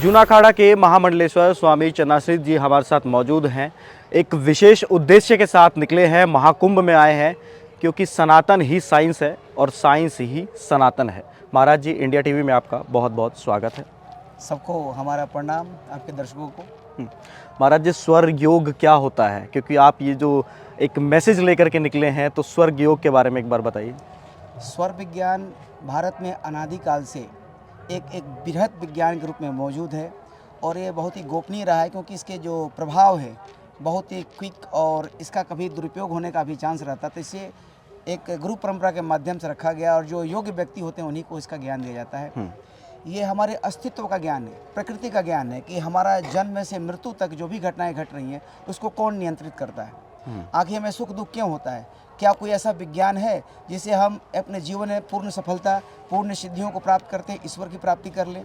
जूनाखाड़ा के महामंडलेश्वर स्वामी चन्नाश्रीत जी हमारे साथ मौजूद हैं। एक विशेष उद्देश्य के साथ निकले हैं, महाकुंभ में आए हैं, क्योंकि सनातन ही साइंस है और साइंस ही सनातन है। महाराज जी, इंडिया टीवी में आपका बहुत बहुत स्वागत है। सबको हमारा प्रणाम, आपके दर्शकों को। महाराज जी, स्वर्ग योग क्या होता है? क्योंकि आप ये जो एक मैसेज लेकर के निकले हैं, तो स्वर्ग योग के बारे में एक बार बताइए। स्वर विज्ञान भारत में अनादिकाल से एक बृहद विज्ञान के रूप में मौजूद है और ये बहुत ही गोपनीय रहा है, क्योंकि इसके जो प्रभाव है बहुत ही क्विक और इसका कभी दुरुपयोग होने का भी चांस रहता है। तो इसे एक गुरु परंपरा के माध्यम से रखा गया और जो योग्य व्यक्ति होते हैं उन्हीं को इसका ज्ञान दिया जाता है। ये हमारे अस्तित्व का ज्ञान है, प्रकृति का ज्ञान है कि हमारा जन्म से मृत्यु तक जो भी घटनाएं घट रही हैं उसको कौन नियंत्रित करता है। आखिर हमें सुख दुख क्यों होता है? क्या कोई ऐसा विज्ञान है जिसे हम अपने जीवन में पूर्ण सफलता, पूर्ण सिद्धियों को प्राप्त करते हैं, ईश्वर की प्राप्ति कर लें?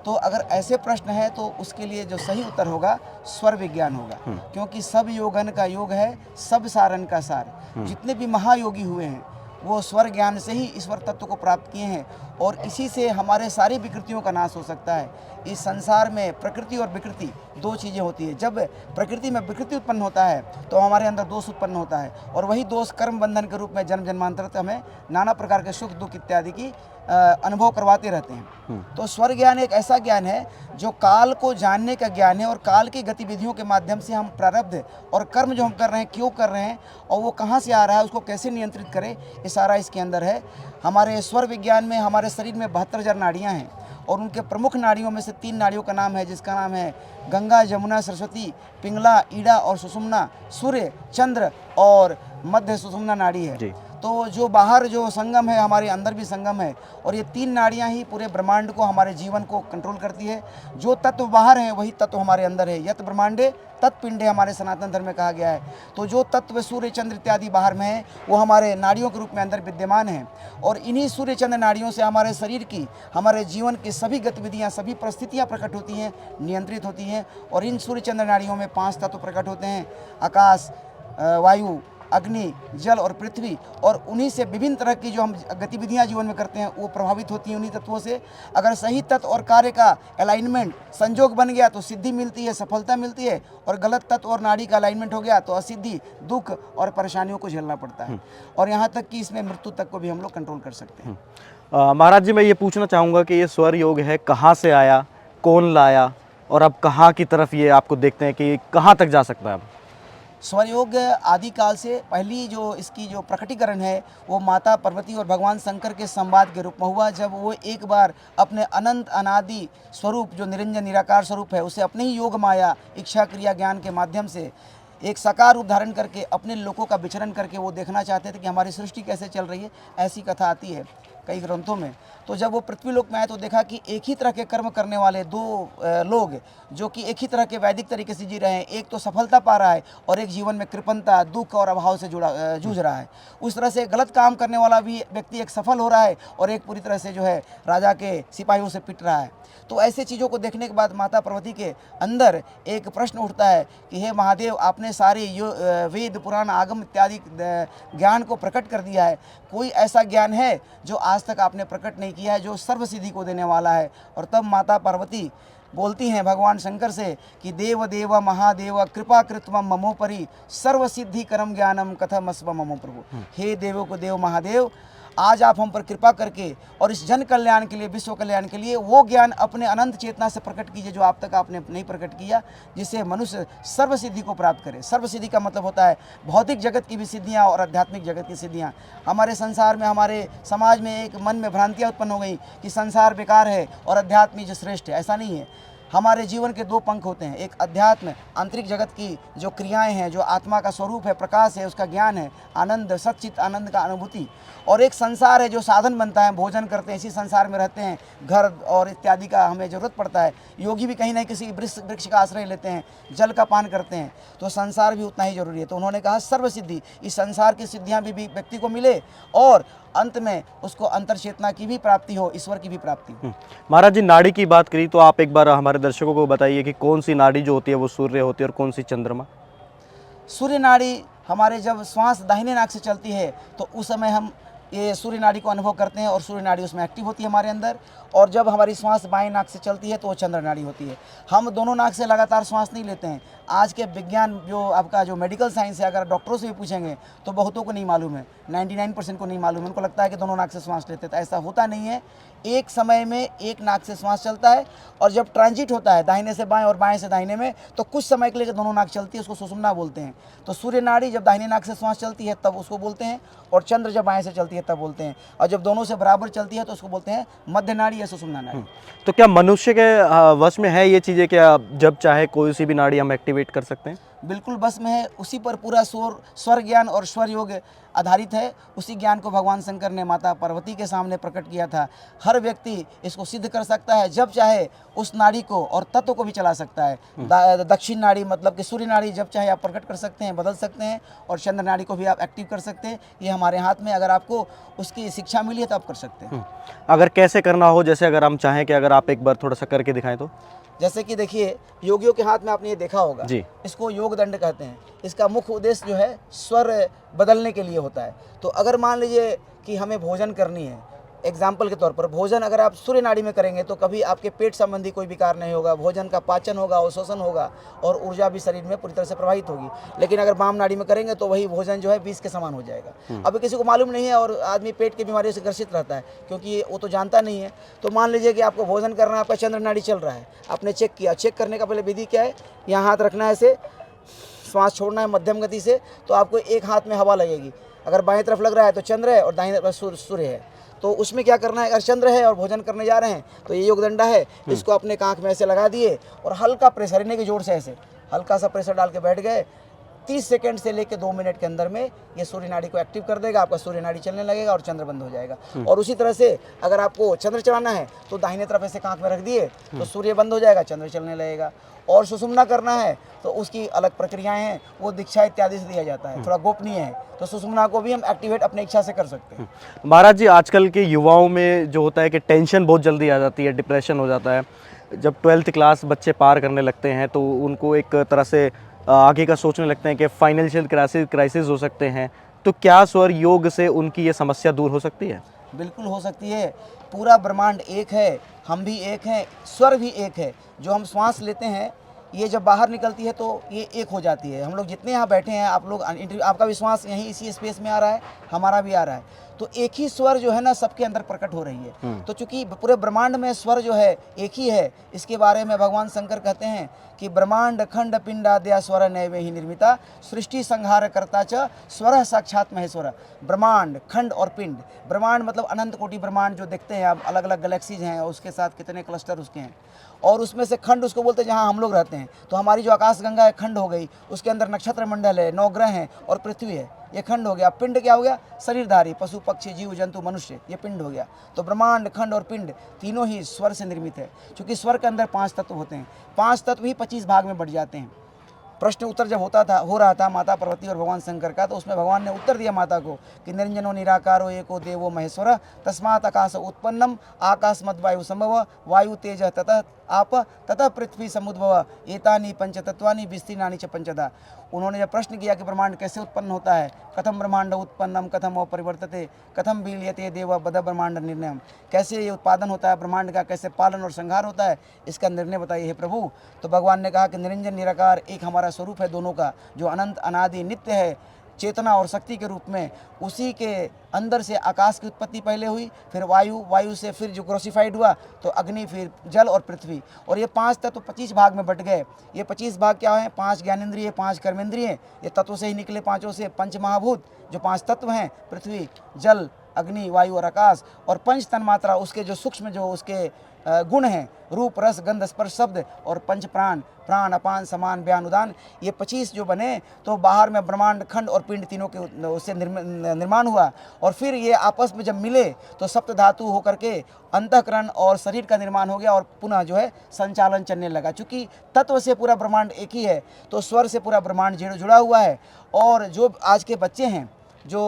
तो अगर ऐसे प्रश्न है तो उसके लिए जो सही उत्तर होगा स्वर विज्ञान होगा, क्योंकि सब योगन का योग है, सब सारन का सार। जितने भी महायोगी हुए हैं वो स्वर ज्ञान से ही ईश्वर तत्व को प्राप्त किए हैं और इसी से हमारे सारी विकृतियों का नाश हो सकता है। इस संसार में प्रकृति और विकृति दो चीज़ें होती है। जब प्रकृति में विकृति उत्पन्न होता है तो हमारे अंदर दोष उत्पन्न होता है और वही दोष कर्म बंधन के रूप में जन्म जन्मांतर तक हमें नाना प्रकार के सुख दुख इत्यादि की अनुभव करवाते रहते हैं। तो स्वर ज्ञान एक ऐसा ज्ञान है जो काल को जानने का ज्ञान है और काल की गतिविधियों के माध्यम से हम प्रारब्ध और कर्म जो हम कर रहे हैं क्यों कर रहे हैं और वो कहाँ से आ रहा है उसको कैसे नियंत्रित करें, ये सारा इसके अंदर है। हमारे स्वर विज्ञान में हमारे शरीर में 72,000 नाड़ियाँ हैं और उनके प्रमुख नाड़ियों में से 3 नाड़ियों का नाम है, जिसका नाम है गंगा, जमुना, सरस्वती, पिंगला, ईड़ा और सुषुम्ना। सूर्य, चंद्र और मध्य सुषुम्ना नाड़ी है। तो जो बाहर जो संगम है हमारे अंदर भी संगम है और ये 3 नाड़ियाँ ही पूरे ब्रह्मांड को, हमारे जीवन को कंट्रोल करती है। जो तत्व बाहर है वही तत्व हमारे अंदर है। यत ब्रह्मांडे तत्पिंडे हमारे सनातन धर्म में कहा गया है। तो जो तत्व सूर्य चंद्र इत्यादि बाहर में है वो हमारे नाड़ियों के रूप में अंदर विद्यमान है और इन्हीं सूर्य चंद्र नाड़ियों से हमारे शरीर की, हमारे जीवन की सभी गतिविधियाँ, सभी परिस्थितियाँ प्रकट होती हैं, नियंत्रित होती हैं। और इन सूर्य चंद्र नाड़ियों में 5 तत्व प्रकट होते हैं: आकाश, वायु, अग्नि, जल और पृथ्वी। और उन्हीं से विभिन्न तरह की जो हम गतिविधियां जीवन में करते हैं वो प्रभावित होती हैं उन्हीं तत्वों से। अगर सही तत्व और कार्य का अलाइनमेंट, संजोग बन गया तो सिद्धि मिलती है, सफलता मिलती है, और गलत तत्व और नाड़ी का अलाइनमेंट हो गया तो असिद्धि, दुख और परेशानियों को झेलना पड़ता है और यहाँ तक कि इसमें मृत्यु तक को भी हम लोग कंट्रोल कर सकते हैं। महाराज जी, मैं ये पूछना चाहूँगा कि ये स्वर योग है, कहाँ से आया, कौन लाया और अब कहाँ की तरफ ये आपको देखते हैं कि कहाँ तक जा सकता है? स्वर योग आदिकाल से पहली जो इसकी जो प्रकटीकरण है वो माता पार्वती और भगवान शंकर के संवाद के रूप में हुआ, जब वो एक बार अपने अनंत अनादि स्वरूप जो निरंजन निराकार स्वरूप है उसे अपने ही योग माया, इच्छा, क्रिया, ज्ञान के माध्यम से एक साकार रूप धारण करके अपने लोगों का विचरण करके वो देखना चाहते थे कि हमारी सृष्टि कैसे चल रही है। ऐसी कथा आती है कई ग्रंथों में। तो जब वो पृथ्वी लोक में आए तो देखा कि एक ही तरह के कर्म करने वाले 2 लोग जो कि एक ही तरह के वैदिक तरीके से जी रहे हैं, एक तो सफलता पा रहा है और एक जीवन में कृपणता, दुख और अभाव से जूझ रहा है। उस तरह से गलत काम करने वाला भी व्यक्ति एक सफल हो रहा है और एक पूरी तरह से जो है राजा के सिपाहियों से पिट रहा है। तो ऐसे चीज़ों को देखने के बाद माता पार्वती के अंदर एक प्रश्न उठता है कि हे महादेव, आपने सारे वेद, पुराण, आगम इत्यादि ज्ञान को प्रकट कर दिया है, कोई ऐसा ज्ञान है जो आज तक आपने प्रकट नहीं किया है, जो सर्वसिद्धि को देने वाला है? और तब माता पार्वती बोलती हैं भगवान शंकर से कि देव देव महादेव कृपा कृत्वम ममोपरि सर्वसिद्धि करम ज्ञानम कथमस्व ममो प्रभु। हे देवों को देव महादेव, आज आप हम पर कृपा करके और इस जन कल्याण के लिए, विश्व कल्याण के लिए वो ज्ञान अपने अनंत चेतना से प्रकट कीजिए जो आप तक आपने नहीं प्रकट किया, जिससे मनुष्य सर्वसिद्धि को प्राप्त करे। सर्वसिद्धि का मतलब होता है भौतिक जगत की भी सिद्धियाँ और आध्यात्मिक जगत की सिद्धियाँ। हमारे संसार में, हमारे समाज में एक मन में भ्रांतियाँ उत्पन्न हो गई कि संसार बेकार है और अध्यात्म ही श्रेष्ठ है। ऐसा नहीं है। हमारे जीवन के 2 पंख होते हैं, एक अध्यात्म, आंतरिक जगत की जो क्रियाएं हैं, जो आत्मा का स्वरूप है, प्रकाश है, उसका ज्ञान है, आनंद, सच्चित आनंद का अनुभूति, और एक संसार है जो साधन बनता है, भोजन करते हैं, इसी संसार में रहते हैं, घर और इत्यादि का हमें ज़रूरत पड़ता है। योगी भी कहीं ना किसी वृक्ष का आश्रय लेते हैं, जल का पान करते हैं, तो संसार भी उतना ही जरूरी है। तो उन्होंने कहा सर्वसिद्धि, इस संसार की सिद्धियाँ भी व्यक्ति को मिले और अंत में उसको अंतर चेतना की भी प्राप्ति हो, ईश्वर की भी प्राप्ति हो। महाराज जी, नाड़ी की बात करी तो आप एक बार हमारे दर्शकों को बताइए कि कौन सी नाड़ी जो होती है वो सूर्य होती है और कौन सी चंद्रमा? सूर्य नाड़ी हमारे जब श्वास दाहिने नाक से चलती है तो उस समय हम ये सूर्य नाड़ी को अनुभव करते हैं और सूर्य नाड़ी उसमें एक्टिव होती है हमारे अंदर। और जब हमारी श्वास बाएं नाक से चलती है तो वो चंद्र नाड़ी होती है। हम दोनों नाक से लगातार श्वास नहीं लेते हैं। आज के विज्ञान जो आपका जो मेडिकल साइंस है, अगर डॉक्टरों से भी पूछेंगे तो बहुतों को नहीं मालूम है, 99% को नहीं मालूम है। उनको लगता है कि दोनों नाक से श्वास लेते हैं, तो ऐसा होता नहीं है। एक समय में एक नाक से श्वास चलता है और जब ट्रांजिट होता है दाहिने से बाएं और बाएं से दाहिने में, तो कुछ समय के लिए दोनों नाक चलती है, उसको सुषुम्ना बोलते हैं। तो सूर्य नाड़ी जब दाहिने नाक से श्वास चलती है तब उसको बोलते हैं, और चंद्र जब बाएं से चलती है तब बोलते हैं। और जब दोनों से बराबर चलती है तो उसको बोलते हैं मध्य नाड़ी या सुषुम्ना नाड़ी। तो क्या मनुष्य के वश में है ये चीज़ें, क्या जब चाहे कोई सी भी नाड़ी हम एक्टिवेट कर सकते हैं? बिल्कुल बस में है। उसी पर पूरा स्वर ज्ञान और स्वर योग आधारित है। उसी ज्ञान को भगवान शंकर ने माता पार्वती के सामने प्रकट किया था। हर व्यक्ति इसको सिद्ध कर सकता है, जब चाहे उस नाड़ी को और तत्व को भी चला सकता है। दक्षिण नाड़ी मतलब कि सूर्य नाड़ी जब चाहे आप प्रकट कर सकते हैं, बदल सकते हैं, और चंद्र नाड़ी को भी आप एक्टिव कर सकते हैं। ये हमारे हाथ में, अगर आपको उसकी शिक्षा मिली है तो आप कर सकते हैं। अगर कैसे करना हो, जैसे अगर हम चाहें कि अगर आप एक बार थोड़ा सा करके दिखाएं तो? जैसे कि देखिए, योगियों के हाथ में आपने ये देखा होगा जी। इसको योग दंड कहते हैं। इसका मुख्य उद्देश्य जो है स्वर बदलने के लिए होता है। तो अगर मान लीजिए कि हमें भोजन करनी है, एग्जाम्पल के तौर पर भोजन अगर आप सूर्य नाड़ी में करेंगे तो कभी आपके पेट संबंधी कोई विकार नहीं होगा, भोजन का पाचन होगा, अवशोषण होगा, और ऊर्जा भी शरीर में पूरी तरह से प्रभावित होगी। लेकिन अगर वाम नाड़ी में करेंगे तो वही भोजन जो है विष के समान हो जाएगा। अब किसी को मालूम नहीं है और आदमी पेट की बीमारियों से ग्रसित रहता है, क्योंकि वो तो जानता नहीं है। तो मान लीजिए कि आपको भोजन करना है, आपका चंद्र नाड़ी चल रहा है, आपने चेक किया। चेक करने का पहले विधि क्या है, यहाँ हाथ रखना है, ऐसे श्वास छोड़ना है मध्यम गति से। तो आपको एक हाथ में हवा लगेगी। अगर बाएं तरफ लग रहा है तो चंद्र है और दाहिने तरफ सूर्य है। तो उसमें क्या करना है, अगर चंद्र है और भोजन करने जा रहे हैं तो ये योग दंडा है, इसको अपने कांख में ऐसे लगा दिए और हल्का प्रेशर, इन्हें की जोर से ऐसे हल्का सा प्रेशर डाल के बैठ गए। 30 सेकंड से लेकर 2 मिनट के अंदर में ये सूर्य नाड़ी को एक्टिव कर देगा, आपका सूर्य नाड़ी चलने लगेगा और चंद्र बंद हो जाएगा। और उसी तरह से अगर आपको चंद्र चलाना है तो दाहिने तरफ ऐसे कांख में रख दिए तो सूर्य बंद हो जाएगा, चंद्र चलने लगेगा। और सुषुम्ना करना है तो उसकी अलग प्रक्रियाएं हैं, वो दीक्षा इत्यादि से दिया जाता है, थोड़ा गोपनीय है। तो सुषुम्ना को भी हम एक्टिवेट अपने इच्छा से कर सकते हैं। महाराज जी, आजकल के युवाओं में जो होता है कि टेंशन बहुत जल्दी आ जाती है, डिप्रेशन हो जाता है। जब 12th क्लास बच्चे पार करने लगते हैं तो उनको एक तरह से आगे का सोचने लगते हैं कि फाइनेंशियल क्राइसिस हो सकते हैं। तो क्या स्वर योग से उनकी ये समस्या दूर हो सकती है? बिल्कुल हो सकती है। पूरा ब्रह्मांड एक है, हम भी एक हैं, स्वर भी एक है। जो हम श्वास लेते हैं ये जब बाहर निकलती है तो ये एक हो जाती है। हम लोग जितने यहाँ बैठे हैं, आप लोग आपका विश्वास यहीं इसी स्पेस में आ रहा है, हमारा भी आ रहा है। तो एक ही स्वर जो है ना सबके अंदर प्रकट हो रही है। तो चूंकि पूरे ब्रह्मांड में स्वर जो है एक ही है, इसके बारे में भगवान शंकर कहते हैं कि ब्रह्मांड खंड पिंडाद्या स्वर नैवे ही निर्मिता सृष्टि संहार करता च स्वर साक्षात महेश्वर। ब्रह्मांड, खंड और पिंड। ब्रह्मांड मतलब अनंत कोटि ब्रह्मांड जो देखते हैं आप, अलग अलग गैलेक्सीज हैं, उसके साथ कितने क्लस्टर उसके हैं। और उसमें से खंड उसको बोलते हैं जहाँ हम लोग रहते हैं। तो हमारी जो आकाश गंगा है खंड हो गई, उसके अंदर नक्षत्र मंडल है, 9 ग्रह हैं और पृथ्वी है, ये खंड हो गया। पिंड क्या हो गया, शरीरधारी, पशु पक्षी जीव जंतु मनुष्य, ये पिंड हो गया। तो ब्रह्मांड, खंड और पिंड तीनों ही स्वर से निर्मित है। क्योंकि स्वर के अंदर 5 तत्व होते हैं, 5 तत्व ही 25 भाग में बढ़ जाते हैं। प्रश्न उत्तर जब हो रहा था माता पार्वती और भगवान शंकर का, तो उसमें भगवान ने उत्तर दिया माता को कि निरंजनो निराकारो एको देवो महेश्वर तस्मात् आकाश उत्पन्नम आकाश मद वायु संभव वायु तेज ततः आप ततः पृथ्वी समुद्भव एतानि पंचतत्वानि विस्तीर्णानि च पंचदा। उन्होंने जब प्रश्न किया कि ब्रह्मांड कैसे उत्पन्न होता है, कथम ब्रह्मांड उत्पन्नम कथम वो परिवर्तते कथम विलीयते देव बद ब्रह्मांड निर्णयम, कैसे ये उत्पादन होता है ब्रह्मांड का, कैसे पालन और संहार होता है, इसका निर्णय बताइए हे प्रभु। तो भगवान ने कहा कि निरंजन निराकार एक हमारा स्वरूप है दोनों का, जो अनंत अनादि नित्य है, चेतना और शक्ति के रूप में। उसी के अंदर से आकाश की उत्पत्ति पहले हुई, फिर वायु, वायु से फिर जो ग्रोसिफाइड हुआ तो अग्नि, फिर जल और पृथ्वी। और ये 5 तत्व 25 भाग में बट गए। ये 25 भाग क्या है, 5 ज्ञानेंद्रिय, 5 कर्मेंद्रिय, ये तत्वों से ही निकले, पांचों से। पंच महाभूत जो 5 तत्व हैं, पृथ्वी, जल, अग्नि, वायु और आकाश। और पंच तन्मात्रा, उसके जो सूक्ष्म जो उसके गुण हैं, रूप रस गंध स्पर्श शब्द। और पंच प्राण, प्राण अपान समान व्यान उदान, ये 25 जो बने। तो बाहर में ब्रह्मांड, खंड और पिंड तीनों के उससे निर्माण हुआ। और फिर ये आपस में जब मिले तो सप्त धातु होकर के अंतःकरण और शरीर का निर्माण हो गया और पुनः जो है संचालन चलने लगा। चूँकि तत्व से पूरा ब्रह्मांड एक ही है तो स्वर से पूरा ब्रह्मांड जुड़ा हुआ है। और जो आज के बच्चे हैं जो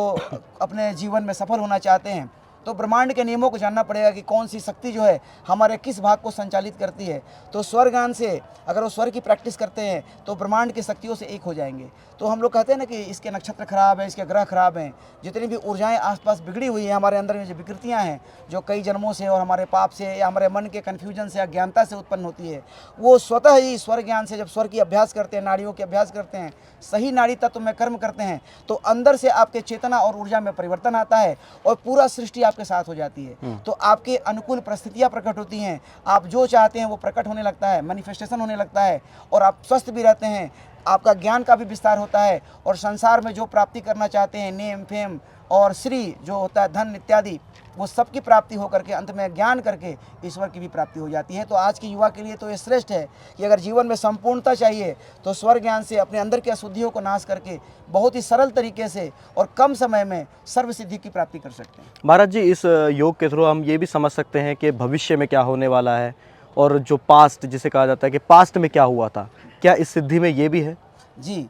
अपने जीवन में सफल होना चाहते हैं तो ब्रह्मांड के नियमों को जानना पड़ेगा कि कौन सी शक्ति जो है हमारे किस भाग को संचालित करती है। तो स्वर ज्ञान से अगर वो स्वर की प्रैक्टिस करते हैं तो ब्रह्मांड की शक्तियों से एक हो जाएंगे। तो हम लोग कहते हैं ना कि इसके नक्षत्र खराब है, इसके ग्रह खराब हैं, जितनी भी ऊर्जाएं आसपास बिगड़ी हुई है, हमारे अंदर में जो विकृतियां हैं जो कई जन्मों से और हमारे पाप से या हमारे मन के कन्फ्यूजन से, अज्ञानता से उत्पन्न होती है, वो स्वतः ही स्वर ज्ञान से जब स्वर की अभ्यास करते हैं, नाड़ियों के अभ्यास करते हैं, सही नाड़ी तत्व में कर्म करते हैं, तो अंदर से आपके चेतना और ऊर्जा में परिवर्तन आता है और पूरा सृष्टि आपके साथ हो जाती है। तो आपके अनुकूल परिस्थितियां प्रकट होती हैं, आप जो चाहते हैं वो प्रकट होने लगता है, मैनिफेस्टेशन होने लगता है, और आप स्वस्थ भी रहते हैं, आपका ज्ञान का भी विस्तार होता है, और संसार में जो प्राप्ति करना चाहते हैं, नेम फेम और श्री जो होता है, धन इत्यादि, वो सब की प्राप्ति होकर के अंत में ज्ञान करके ईश्वर की भी प्राप्ति हो जाती है। तो आज के युवा के लिए तो ये श्रेष्ठ है कि अगर जीवन में संपूर्णता चाहिए तो स्वर ज्ञान से अपने अंदर की अशुद्धियों को नाश करके बहुत ही सरल तरीके से और कम समय में सर्व सिद्धि की प्राप्ति कर सकते हैं। महाराज जी, इस योग के थ्रू हम ये भी समझ सकते हैं कि भविष्य में क्या होने वाला है, और जो पास्ट जिसे कहा जाता है कि पास्ट में क्या हुआ था, क्या इस सिद्धि में ये भी है? जी,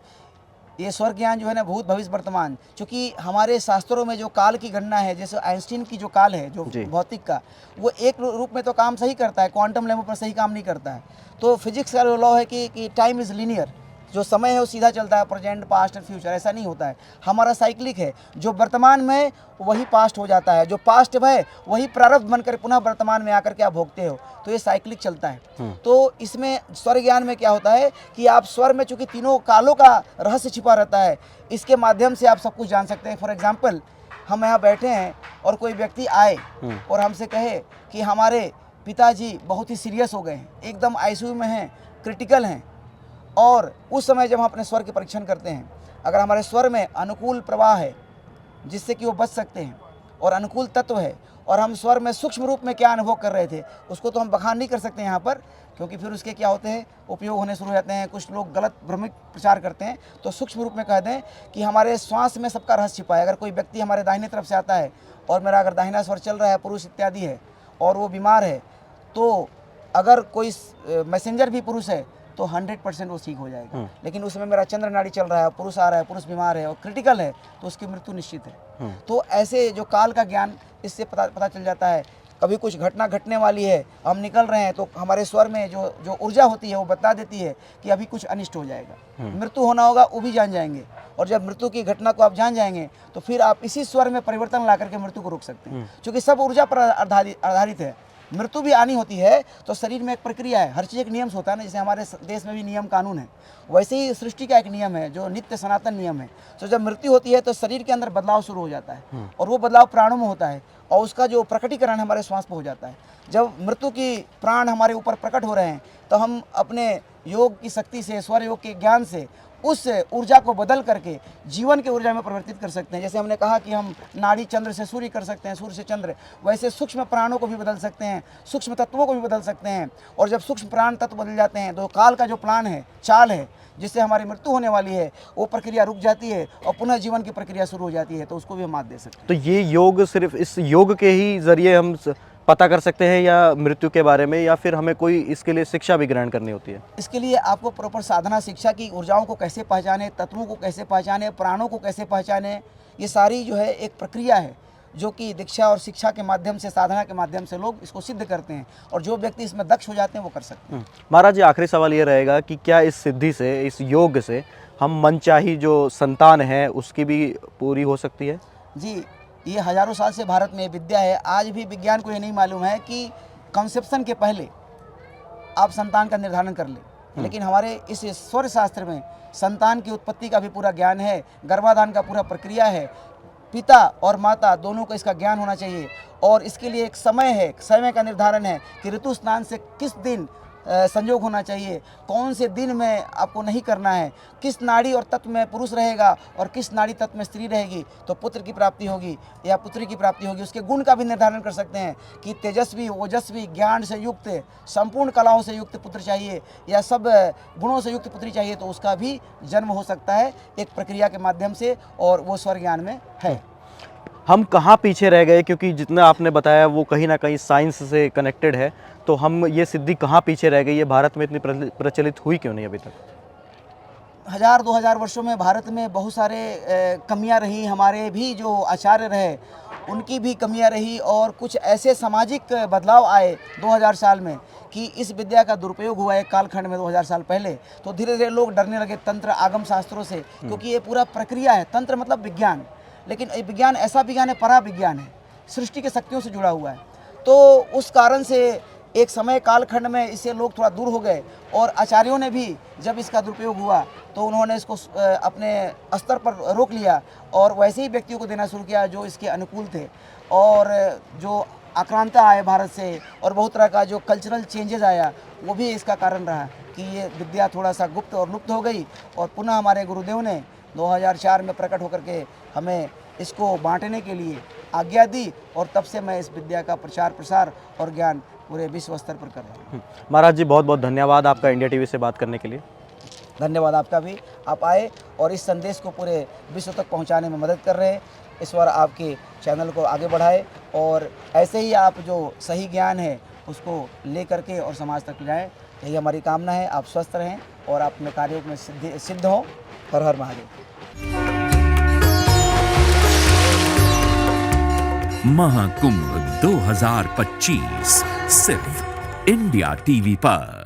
ये स्वर ज्ञान जो है ना, भूत भविष्य वर्तमान, क्योंकि हमारे शास्त्रों में जो काल की गणना है, जैसे आइंस्टीन की जो काल है जो जी। भौतिक का, वो एक रूप में तो काम सही करता है, क्वांटम लेवल पर सही काम नहीं करता है। तो फिजिक्स का लॉ है कि टाइम इज़ लीनियर, जो समय है वो सीधा चलता है, प्रेजेंट पास्ट और फ्यूचर, ऐसा नहीं होता है। हमारा साइक्लिक है, जो वर्तमान में वही पास्ट हो जाता है, जो पास्ट है वही प्रारब्ध बनकर पुनः वर्तमान में आकर के आप भोगते हो, तो ये साइक्लिक चलता है। तो इसमें स्वर ज्ञान में क्या होता है कि आप स्वर में चूंकि तीनों कालों का रहस्य छिपा रहता है, इसके माध्यम से आप सब कुछ जान सकते हैं। फॉर एग्जाम्पल, हम यहाँ बैठे हैं और कोई व्यक्ति आए और हमसे कहे कि हमारे पिताजी बहुत ही सीरियस हो गए हैं, एकदम आईसीयू में हैं, क्रिटिकल हैं, और उस समय जब हम अपने स्वर के परीक्षण करते हैं, अगर हमारे स्वर में अनुकूल प्रवाह है जिससे कि वो बच सकते हैं और अनुकूल तत्व है, और हम स्वर में सूक्ष्म रूप में क्या अनुभव कर रहे थे उसको तो हम बखान नहीं कर सकते यहाँ पर, क्योंकि फिर उसके क्या होते हैं, उपयोग होने शुरू हो जाते हैं। कुछ लोग गलत भ्रमिक प्रचार करते हैं। तो सूक्ष्म रूप में कह दें कि हमारे श्वास में सबका रहस्य छिपा है। अगर कोई व्यक्ति हमारे दाहिने तरफ से आता है और मेरा अगर दाहिना स्वर चल रहा है, पुरुष इत्यादि है, और वो बीमार है, तो अगर कोई मैसेंजर भी पुरुष है तो 100% वो ठीक हो जाएगा। लेकिन उसमें मेरा चंद्र नाड़ी चल रहा है, पुरुष आ रहा है, पुरुष बीमार है और क्रिटिकल है, तो उसकी मृत्यु निश्चित है। तो ऐसे जो काल का ज्ञान, इससे पता चल जाता है। कभी कुछ घटना घटने वाली है, हम निकल रहे हैं, तो हमारे स्वर में जो ऊर्जा होती है वो बता देती है कि अभी कुछ अनिष्ट हो जाएगा, मृत्यु होना होगा, वो भी जान जाएंगे। और जब मृत्यु की घटना को आप जान जाएंगे तो फिर आप इसी स्वर में परिवर्तन ला करके मृत्यु को रोक सकते हैं, क्योंकि सब ऊर्जा पर आधारित है। मृत्यु भी आनी होती है तो शरीर में एक प्रक्रिया है, हर चीज़ एक नियम होता है ना, जैसे हमारे देश में भी नियम कानून है, वैसे ही सृष्टि का एक नियम है जो नित्य सनातन नियम है। तो जब मृत्यु होती है तो शरीर के अंदर बदलाव शुरू हो जाता है, और वो बदलाव प्राणों में होता है, और उसका जो प्रकटीकरण हमारे श्वास पर हो जाता है। जब मृत्यु की प्राण हमारे ऊपर प्रकट हो रहे हैं तो हम अपने योग की शक्ति से, स्वर योग के ज्ञान से उस ऊर्जा को बदल करके जीवन के ऊर्जा में परिवर्तित कर सकते हैं। जैसे हमने कहा कि हम नाड़ी चंद्र से सूर्य कर सकते हैं, सूर्य से चंद्र, वैसे सूक्ष्म प्राणों को भी बदल सकते हैं, सूक्ष्म तत्वों को भी बदल सकते हैं। और जब सूक्ष्म प्राण तत्व बदल जाते हैं तो काल का जो प्लान है, चाल है, जिससे हमारी मृत्यु होने वाली है, वो प्रक्रिया रुक जाती है और पुनः जीवन की प्रक्रिया शुरू हो जाती है, तो उसको भी हम मात दे सकते हैं। तो ये योग सिर्फ इस योग के ही जरिए हम पता कर सकते हैं, या मृत्यु के बारे में, या फिर हमें कोई इसके लिए शिक्षा भी ग्रहण करनी होती है? इसके लिए आपको प्रॉपर साधना शिक्षा की, ऊर्जाओं को कैसे पहचाने, तत्वों को कैसे पहचाने, प्राणों को कैसे पहचाने, ये सारी जो है एक प्रक्रिया है जो कि दीक्षा और शिक्षा के माध्यम से, साधना के माध्यम से लोग इसको सिद्ध करते हैं, और जो व्यक्ति इसमें दक्ष हो जाते हैं वो कर सकते हैं। महाराज जी, आखिरी सवाल ये रहेगा कि क्या इस सिद्धि से, इस योग से हम मनचाही जो संतान है उसकी भी पूरी हो सकती है? जी, ये हजारों साल से भारत में विद्या है। आज भी विज्ञान को ये नहीं मालूम है कि कंसेप्शन के पहले आप संतान का निर्धारण कर लें, लेकिन हमारे इस स्वर शास्त्र में संतान की उत्पत्ति का भी पूरा ज्ञान है, गर्भाधान का पूरा प्रक्रिया है, पिता और माता दोनों को इसका ज्ञान होना चाहिए, और इसके लिए एक समय है, समय का निर्धारण है कि ऋतु स्नान से किस दिन संयोग होना चाहिए, कौन से दिन में आपको नहीं करना है, किस नाड़ी और तत्व में पुरुष रहेगा और किस नाड़ी तत्व में स्त्री रहेगी तो पुत्र की प्राप्ति होगी या पुत्री की प्राप्ति होगी। उसके गुण का भी निर्धारण कर सकते हैं कि तेजस्वी, ओजस्वी, ज्ञान से युक्त, संपूर्ण कलाओं से युक्त पुत्र चाहिए या सब गुणों से युक्त पुत्री चाहिए, तो उसका भी जन्म हो सकता है एक प्रक्रिया के माध्यम से, और वो स्वर ज्ञान में है। हम कहाँ पीछे रह गए, क्योंकि जितना आपने बताया वो कहीं ना कहीं साइंस से कनेक्टेड है, तो हम ये सिद्धि कहाँ पीछे रह गई, ये भारत में इतनी प्रचलित हुई क्यों नहीं अभी तक? 1000-2000 वर्षों में भारत में बहुत सारे कमियां रही। हमारे भी जो आचार्य रहे उनकी भी कमियां रही और कुछ ऐसे सामाजिक बदलाव आए 2000 साल में कि इस विद्या का दुरुपयोग हुआ एक कालखंड में 2000 साल पहले। तो धीरे धीरे लोग डरने लगे तंत्र आगम शास्त्रों से, क्योंकि ये पूरा प्रक्रिया है। तंत्र मतलब विज्ञान, लेकिन ये विज्ञान ऐसा विज्ञान है, परा विज्ञान है, सृष्टि के शक्तियों से जुड़ा हुआ है। तो उस कारण से एक समय कालखंड में इससे लोग थोड़ा दूर हो गए और आचार्यों ने भी जब इसका दुरुपयोग हुआ तो उन्होंने इसको अपने स्तर पर रोक लिया और वैसे ही व्यक्तियों को देना शुरू किया जो इसके अनुकूल थे। और जो आक्रांता आए भारत से और बहुत तरह का जो कल्चरल चेंजेस आया, वो भी इसका कारण रहा कि ये विद्या थोड़ा सा गुप्त और लुप्त हो गई। और पुनः हमारे गुरुदेव ने 2004 में प्रकट होकर के हमें इसको बांटने के लिए आज्ञा दी और तब से मैं इस विद्या का प्रचार प्रसार और ज्ञान पूरे विश्व स्तर पर कर रहा हूँ। महाराज जी बहुत बहुत धन्यवाद आपका इंडिया टीवी से बात करने के लिए। धन्यवाद आपका भी, आप आए और इस संदेश को पूरे विश्व तक पहुंचाने में मदद कर रहे हैं। इस बार आपके चैनल को आगे बढ़ाए और ऐसे ही आप जो सही ज्ञान है उसको ले करके और समाज तक लाएँ, यही हमारी कामना है। आप स्वस्थ रहें और आप अपने कार्यों में सिद्ध हों। हर हर महादेव। महाकुंभ 2025 सिर्फ इंडिया टीवी पर।